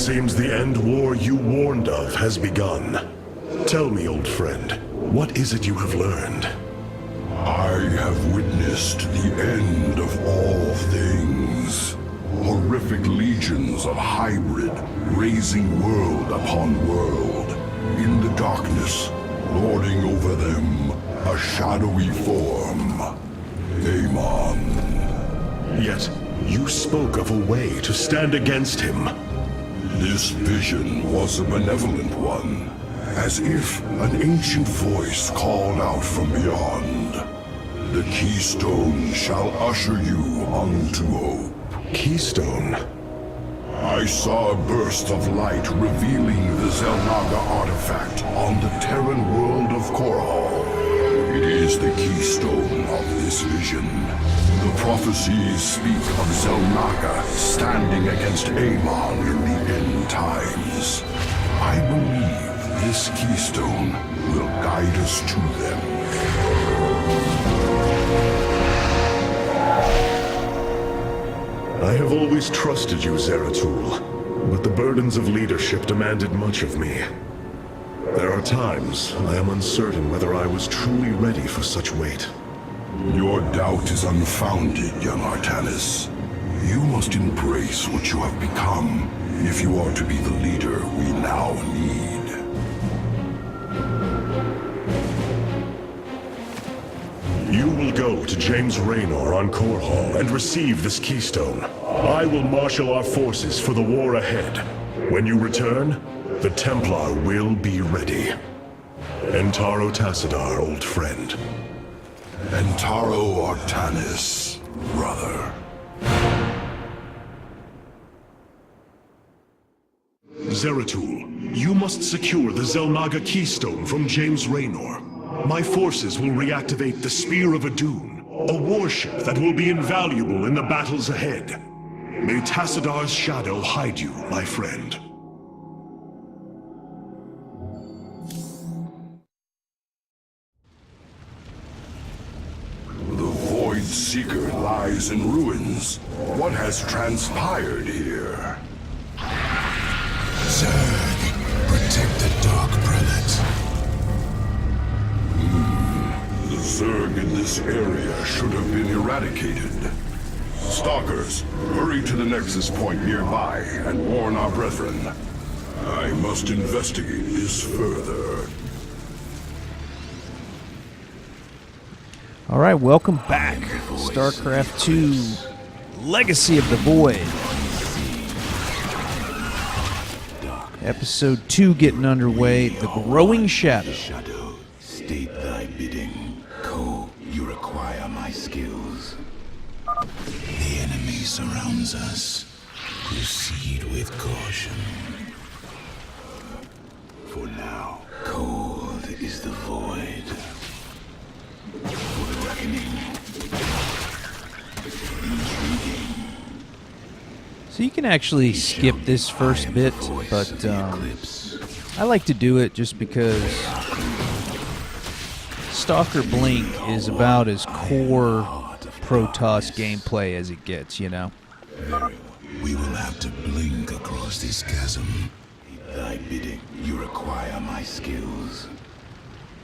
seems the end war you warned of has begun. Tell me, old friend, what is it you have learned? I have witnessed the end of all things. Horrific legions of hybrid, raising world upon world. In the darkness, lording over them, a shadowy form. Amon. Yet, you spoke of a way to stand against him. This vision was a benevolent one, as if an ancient voice called out from beyond. The keystone shall usher you unto hope. Keystone? I saw a burst of light revealing the Xel'Naga artifact on the Terran world of Korhal. It is the keystone of this vision. The prophecies speak of Xel'Naga standing against Amon in the end times. I believe this keystone will guide us to them. I have always trusted you, Zeratul, but the burdens of leadership demanded much of me. There are times I am uncertain whether I was truly ready for such weight. Your doubt is unfounded, young Artanis. You must embrace what you have become if you are to be the leader we now need. You will go to James Raynor on Korhal and receive this keystone. I will marshal our forces for the war ahead. When you return, the Templar will be ready. Entaro Tassadar, old friend. Entaro Artanis, brother. Zeratul, you must secure the Xel'Naga keystone from James Raynor. My forces will reactivate the Spear of Adun, a warship that will be invaluable in the battles ahead. May Tassadar's shadow hide you, my friend. The Void Seeker lies in ruins. What has transpired here? Zerg, protect the Dark Prelate. The Zerg in this area should have been eradicated. Stalkers, hurry to the Nexus point nearby and warn our brethren. I must investigate this further. All right, welcome back. StarCraft 2, Legacy of the Void. Episode 2 getting underway, The Growing Shadow. State thy bidding. Ko, you require my skills. The enemy surrounds us. Proceed with caution. For now, cold is the void. For the reckoning. Intriguing. So you can actually skip this first bit, but I like to do it just because Stalker Blink is about as core Protoss gameplay as it gets, you know? Very well. We will have to blink across this chasm. Thy bidding, you require my skills.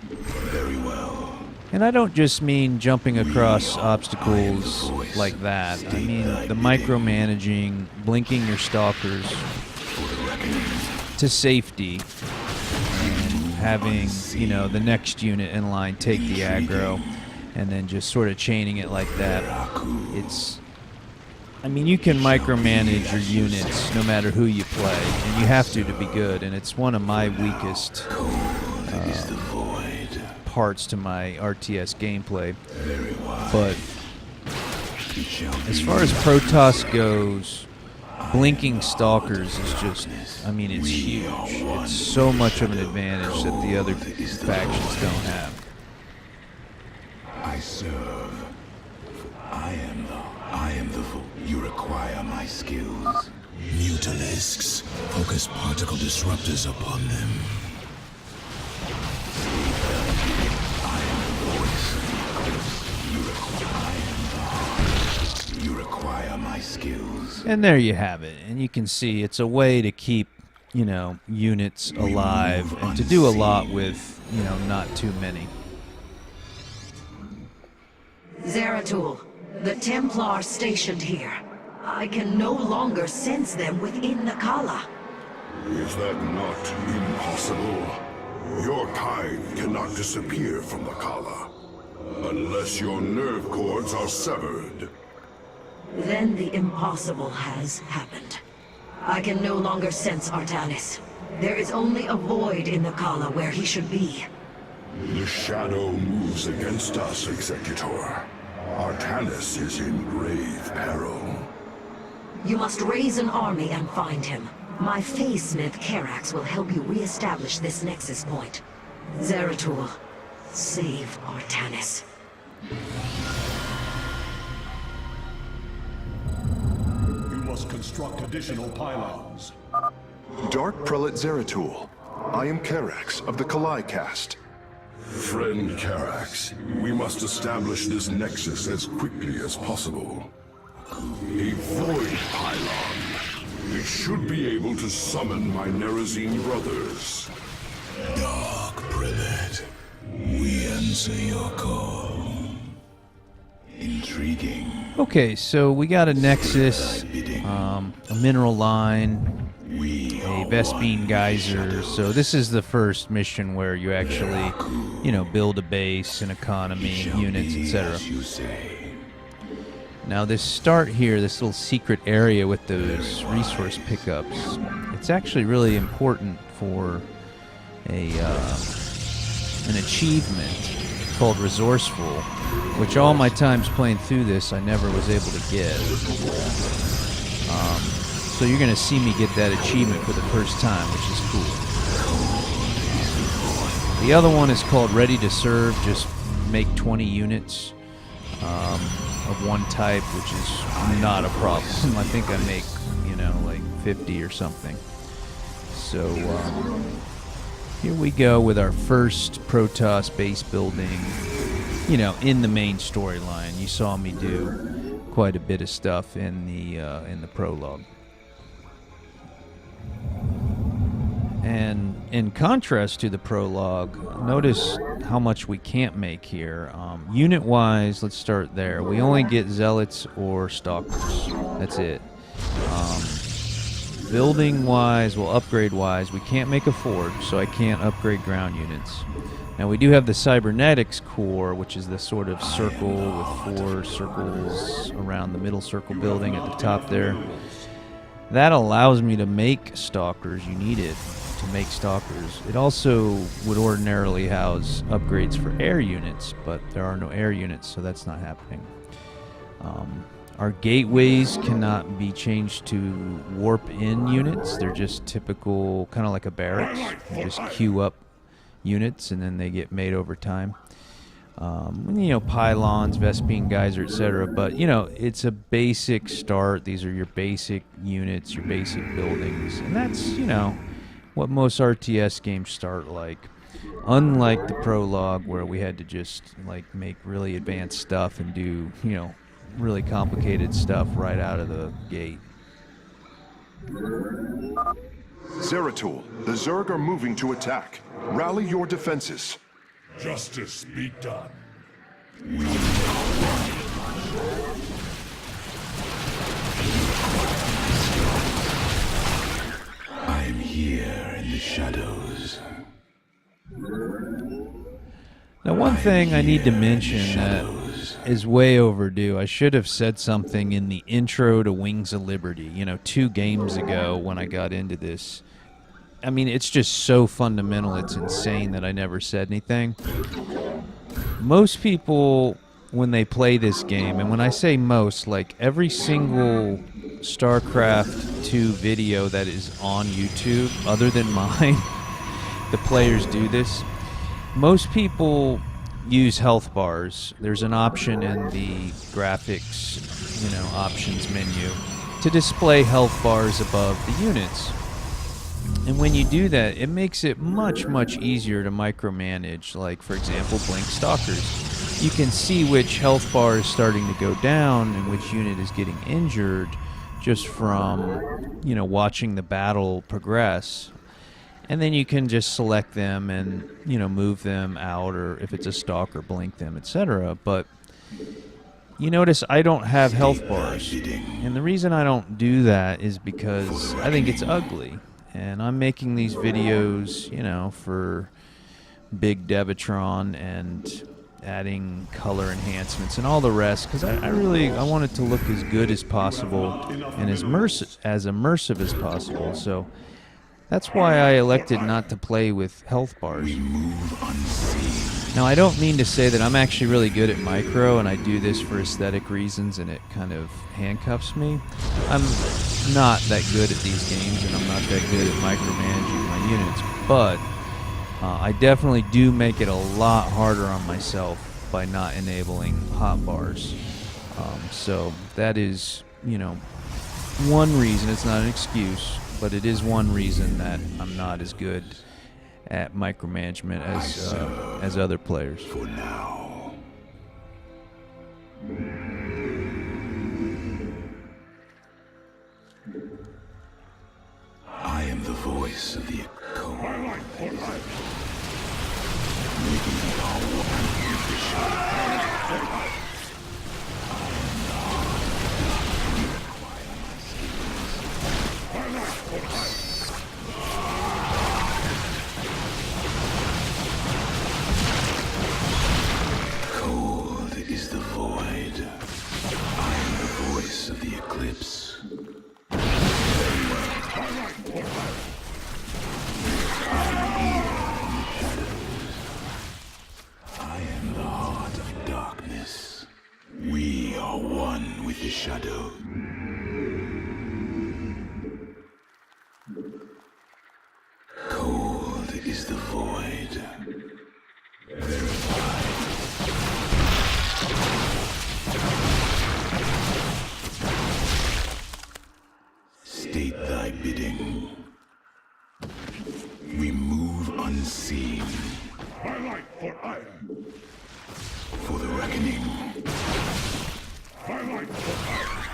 Very well. And I don't just mean jumping across obstacles like that. I mean the micromanaging, blinking your stalkers to safety, and having, you know, the next unit in line take the aggro, and then just sort of chaining it like that. It's, I mean, you can micromanage your units no matter who you play, and you have to be good, and it's one of my weakest parts to my RTS gameplay. But as far as Protoss goes, blinking stalkers is just, I mean, it's huge. It's so much of an advantage that the other factions don't have. I serve. I am the vote. You require my skills. Mutalisks. Focus particle disruptors upon them. I am the voice. You require my skills. And there you have it. And you can see it's a way to keep, units alive and to do a lot with, not too many. Zeratul, the Templar stationed here. I can no longer sense them within the Kala. Is that not impossible? Your kind cannot disappear from the Kala, unless your nerve cords are severed. Then the impossible has happened. I can no longer sense Artanis. There is only a void in the Kala where he should be. The shadow moves against us, Executor. Artanis is in grave peril. You must raise an army and find him. My Phase-Smith Karax will help you re-establish this nexus point. Zeratul, save Artanis. You must construct additional pylons. Dark Prelate Zeratul. I am Karax of the Kalai caste. Friend Karax, we must establish this nexus as quickly as possible. A void pylon. It should be able to summon my Nerazine brothers. Dark Prelate, we answer your call. Intriguing. Okay, so we got a nexus, a mineral line, a Vespine geyser. So this is the first mission where you actually, build a base, an economy, units, etc. Now this start here, this little secret area with those resource pickups, it's actually really important for an achievement called Resourceful, which all my times playing through this I never was able to get. So you're going to see me get that achievement for the first time, which is cool. The other one is called Ready to Serve, just make 20 units. Of one type, which is not a problem. I think I make, like 50 or something. So here we go with our first Protoss base building, in the main storyline. You saw me do quite a bit of stuff in the prologue. And in contrast to the prologue, notice how much we can't make here. Unit-wise, let's start there. We only get Zealots or Stalkers. That's it. Building-wise, upgrade-wise, we can't make a forge, so I can't upgrade ground units. Now, we do have the Cybernetics core, which is the sort of circle with 4 circles around the middle circle building at the top there. That allows me to make Stalkers. You need it to make Stalkers. It also would ordinarily house upgrades for air units, but there are no air units, so that's not happening. Our gateways cannot be changed to warp-in units. They're just typical, kind of like a barracks. You just queue up units, and then they get made over time. Pylons, Vespine geyser, etc. But, it's a basic start. These are your basic units, your basic buildings. And that's, what most RTS games start like. Unlike the prologue, where we had to just, make really advanced stuff and do, really complicated stuff right out of the gate. Zeratul, the Zerg are moving to attack. Rally your defenses. Justice be done. I'm here in the shadows. Now, one thing I need to mention that is way overdue. I should have said something in the intro to Wings of Liberty, 2 games ago when I got into this. I mean, it's just so fundamental, it's insane that I never said anything. Most people, when they play this game, and when I say most, every single StarCraft 2 video that is on YouTube, other than mine, the players do this. Most people use health bars. There's an option in the graphics, options menu to display health bars above the units. And when you do that, it makes it much, much easier to micromanage. Like, for example, Blink Stalkers. You can see which health bar is starting to go down and which unit is getting injured just from, you know, watching the battle progress. And then you can just select them and, you know, move them out, or if it's a stalker, blink them, etc. But you notice I don't have health bars. And the reason I don't do that is because I think it's ugly. And I'm making these videos, you know, for big Devatron and adding color enhancements and all the rest, because I want it to look as good as possible and as immersive as possible. So that's why I elected not to play with health bars. Now, I don't mean to say that I'm actually really good at micro and I do this for aesthetic reasons and it kind of handcuffs me. I'm not that good at these games and I'm not that good at micromanaging my units, but I definitely do make it a lot harder on myself by not enabling hotbars. So that is, you know, one reason. It's not an excuse, but it is one reason that I'm not as good at micromanagement as other players. For now. I am the voice of the echo. Making it all one with the shadow. I am the heart. You require my skills. Cold is the void. I am the voice of the eclipse. I am the heart of darkness. We are one with the shadow. Cold is the void. State thy bidding. We move unseen. My light for iron. For the reckoning. My light for iron.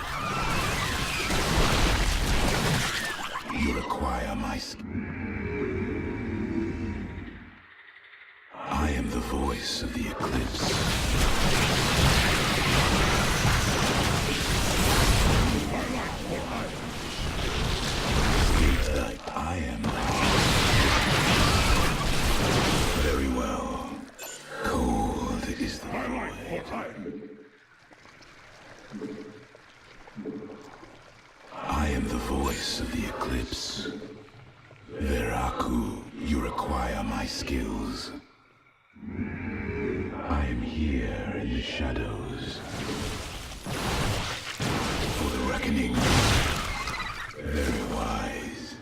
You require my I am the voice of the eclipse. I am the very well. Cold is the void. I am the voice of the eclipse. Veraku, you require my skills. I am here in the shadows. For the reckoning. Very wise.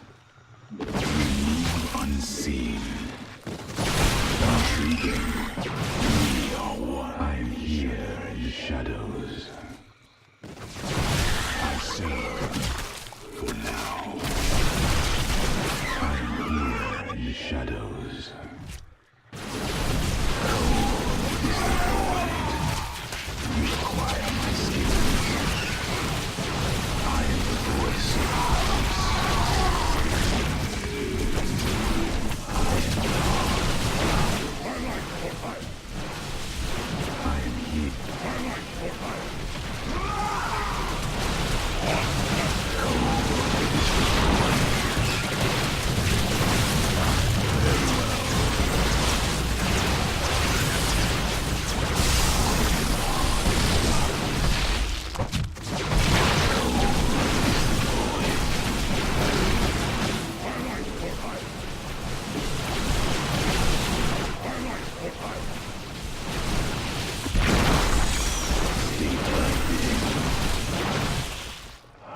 We move unseen. Intriguing. We are one. I am here in the shadows. I serve for now. I am here in the shadows. Cold is the void. You require my skills. I am the voice of hearts. I am here.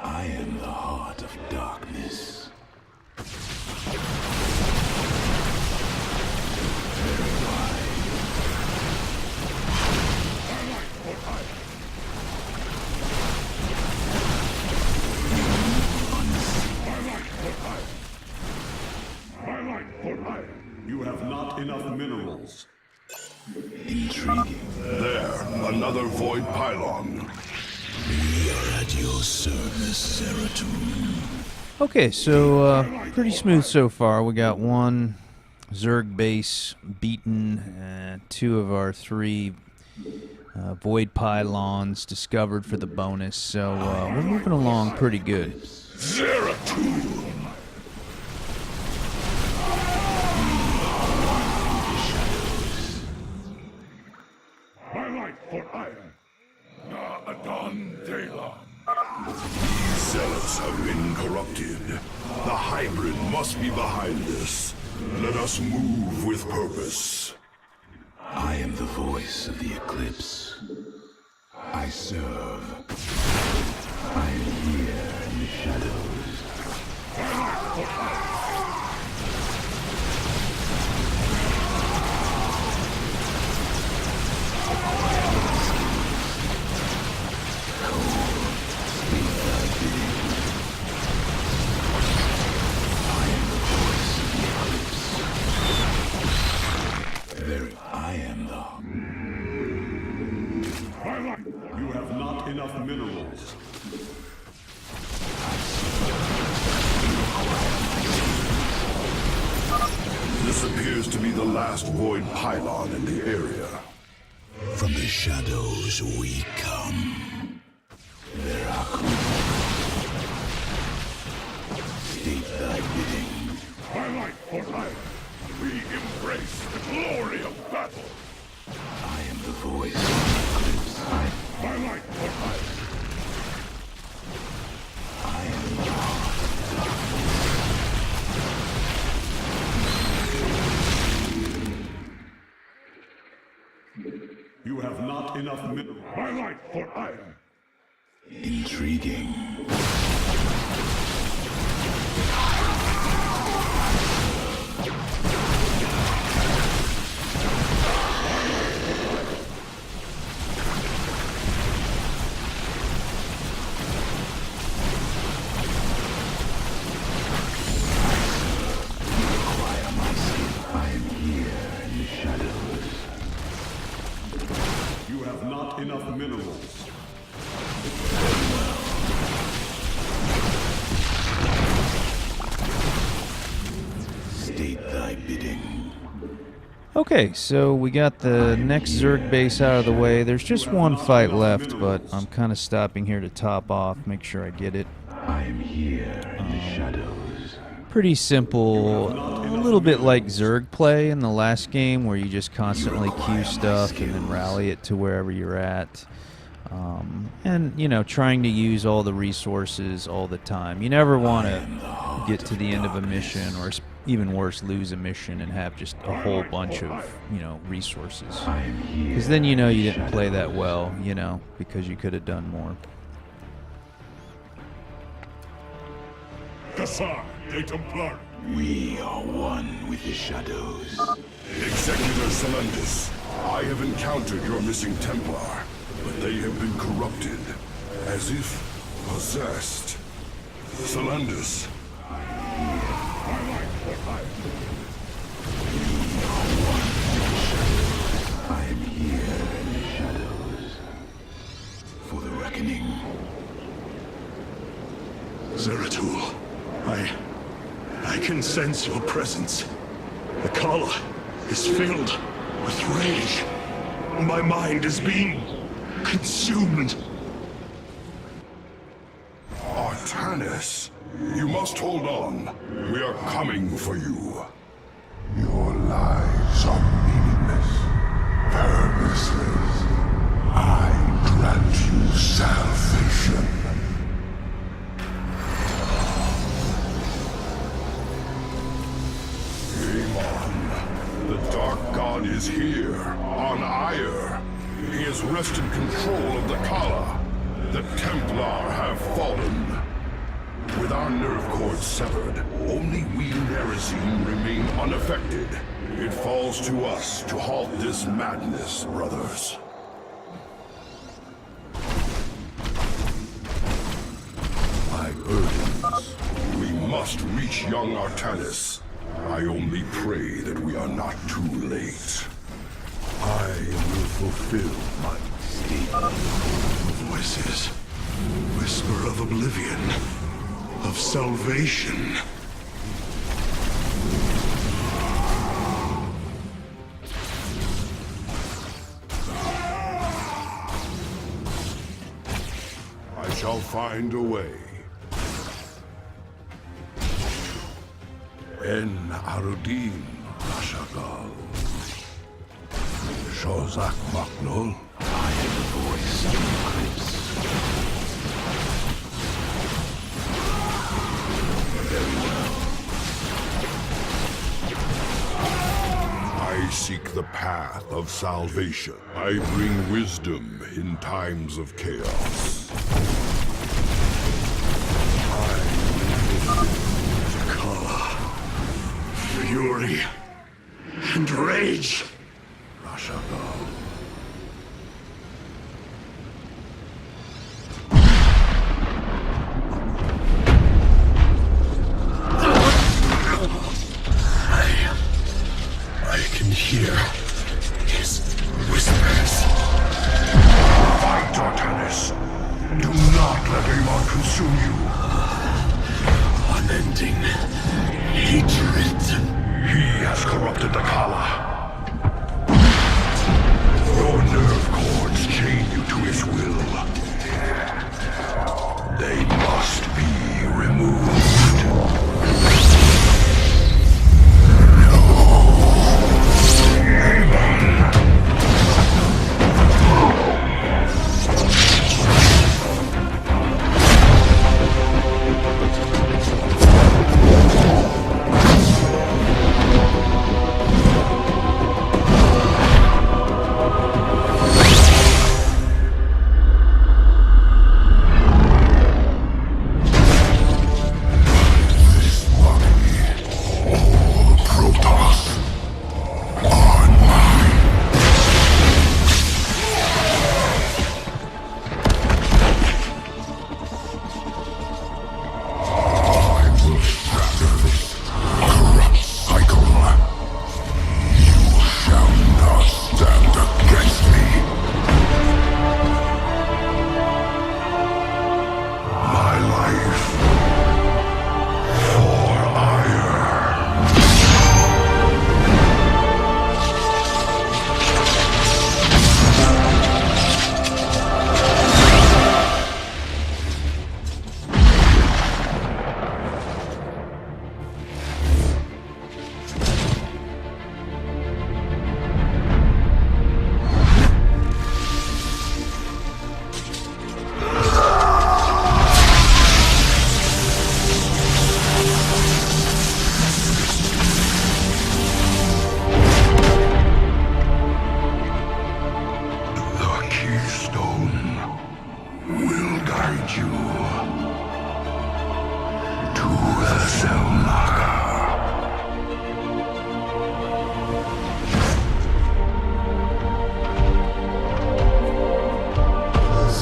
I am the heart of darkness. Very wise. You have not enough minerals. Intriguing. There, another void pylon. We are at your service, Zeratul. Okay, so pretty smooth so far. We got one Zerg base beaten, 2 of our 3 void pylons discovered for the bonus, so we're moving along pretty good. Zeratul! My life for iron. Na Adon Daylon. These zealots have been corrupted. The hybrid must be behind this. Let us move with purpose. I am the voice of the eclipse. I serve. I am here in the shadows. I am the... You have not enough minerals. This appears to be the last void pylon in the area. From the shadows we come. There are state thy bidding. My life for iron. We embrace the glory of battle. I am the voice of the eclipse. My life for iron. I am the... You have not enough minerals. My life for iron. Intriguing. Enough minerals. State thy bidding. Okay, so we got the next Zerg base out of the way. There's just one fight left, but I'm kind of stopping here to top off, make sure I get it. I am here in the shadows. Pretty simple, a little bit like Zerg play in the last game where you just constantly queue stuff and then rally it to wherever you're at. And, you know, trying to use all the resources all the time. You never want to get to the end of a mission, or even worse, lose a mission and have just a whole bunch of, you know, resources. Because then you know you didn't play that well, you know, because you could have done more. Kassar, de Templar. We are one with the shadows. Executor Celendis, I have encountered your missing Templar, but they have been corrupted, as if possessed. Celendis. I am here in the shadows. For the reckoning. Zeratul, I can sense your presence. The Kala is filled with rage. My mind is being consumed. Artanis, you must hold on. We are coming for you. Your lives are meaningless, purposeless. I grant you salvation. The Dark God is here, on Ire. He has wrested control of the Kala. The Templar have fallen. With our nerve cords severed, only we Nerazine remain unaffected. It falls to us to halt this madness, brothers. My burdens. We must reach young Artanis. I only pray that we are not too late. I will fulfill my Voices. Whisper of oblivion, of salvation. I shall find a way. En Arudin Rashagal. Shozak Maknul. I am the voice of the Eclipse. Very well. I seek the path of salvation. I bring wisdom in times of chaos. Fury and rage. Rashagal. I can hear his whispers. Fight, Artanis. Do not let Amon consume you. Unending hatred. He has corrupted the Kala. Your nerve cords chain you to his will. They must be removed.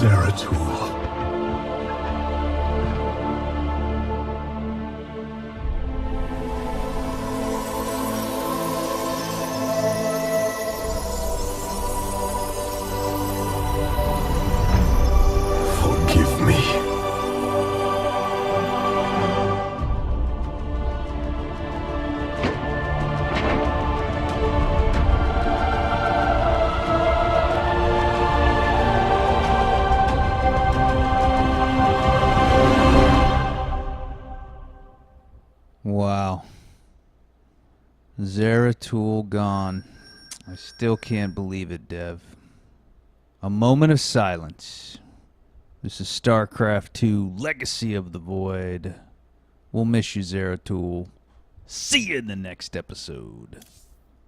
Zeratul. Forgive me. Wow. Zeratul gone. I still can't believe it, Dev. A moment of silence. This is StarCraft 2, Legacy of the Void. We'll miss you, Zeratul. See you in the next episode.